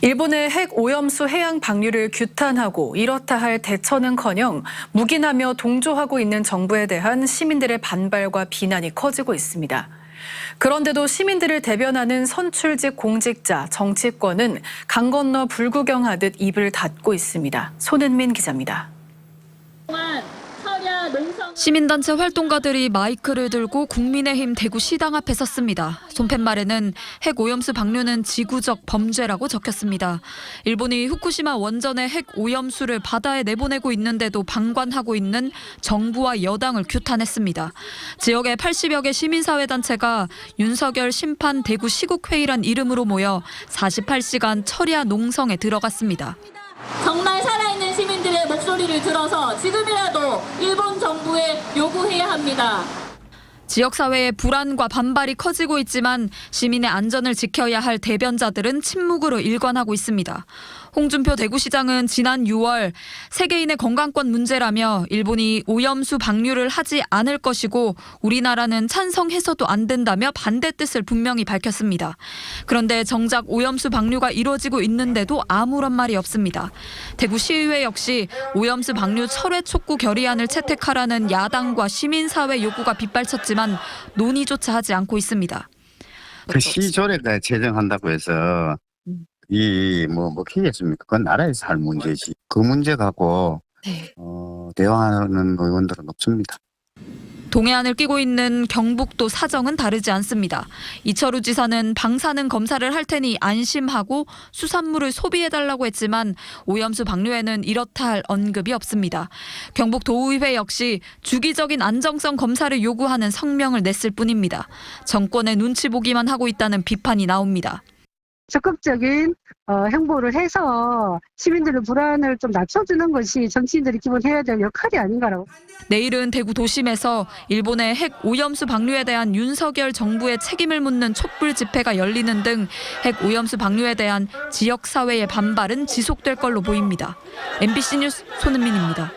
일본의 핵 오염수 해양 방류를 규탄하고 이렇다 할 대처는커녕 묵인하며 동조하고 있는 정부에 대한 시민들의 반발과 비난이 커지고 있습니다. 그런데도 시민들을 대변하는 선출직 공직자, 정치권은 강 건너 불구경하듯 입을 닫고 있습니다. 손은민 기자입니다. 시민단체 활동가들이 마이크를 들고 국민의힘 대구시당 앞에 섰습니다. 손팻말에는 핵 오염수 방류는 지구적 범죄라고 적혔습니다. 일본이 후쿠시마 원전의 핵 오염수를 바다에 내보내고 있는데도 방관하고 있는 정부와 여당을 규탄했습니다. 지역의 80여 개 시민사회단체가 윤석열 심판 대구 시국회의란 이름으로 모여 48시간 철야 농성에 들어갔습니다. 정말 살아있는 시민들의 목소리를 들어서 지금이라도 일본 정부에 요구해야 합니다. 지역사회의 불안과 반발이 커지고 있지만 시민의 안전을 지켜야 할 대변자들은 침묵으로 일관하고 있습니다. 홍준표 대구시장은 지난 6월 세계인의 건강권 문제라며 일본이 오염수 방류를 하지 않을 것이고 우리나라는 찬성해서도 안 된다며 반대 뜻을 분명히 밝혔습니다. 그런데 정작 오염수 방류가 이루어지고 있는데도 아무런 말이 없습니다. 대구시의회 역시 오염수 방류 철회 촉구 결의안을 채택하라는 야당과 시민사회 요구가 빗발쳤지만 논의조차 하지 않고 있습니다. 그 시조례가 제정한다고 해서 뭐 키겠습니까? 그건 나라에서 할 문제지. 그 문제 갖고 대화하는 의원들은 없습니다. 동해안을 끼고 있는 경북도 사정은 다르지 않습니다. 이철우 지사는 방사능 검사를 할 테니 안심하고 수산물을 소비해달라고 했지만 오염수 방류에는 이렇다 할 언급이 없습니다. 경북도의회 역시 주기적인 안정성 검사를 요구하는 성명을 냈을 뿐입니다. 정권의 눈치 보기만 하고 있다는 비판이 나옵니다. 적극적인 행보를 해서 시민들의 불안을 좀 낮춰주는 것이 정치인들이 기본 해야 될 역할이 아닌가라고. 내일은 대구 도심에서 일본의 핵 오염수 방류에 대한 윤석열 정부의 책임을 묻는 촛불 집회가 열리는 등 핵 오염수 방류에 대한 지역사회의 반발은 지속될 걸로 보입니다. MBC 뉴스 손은민입니다.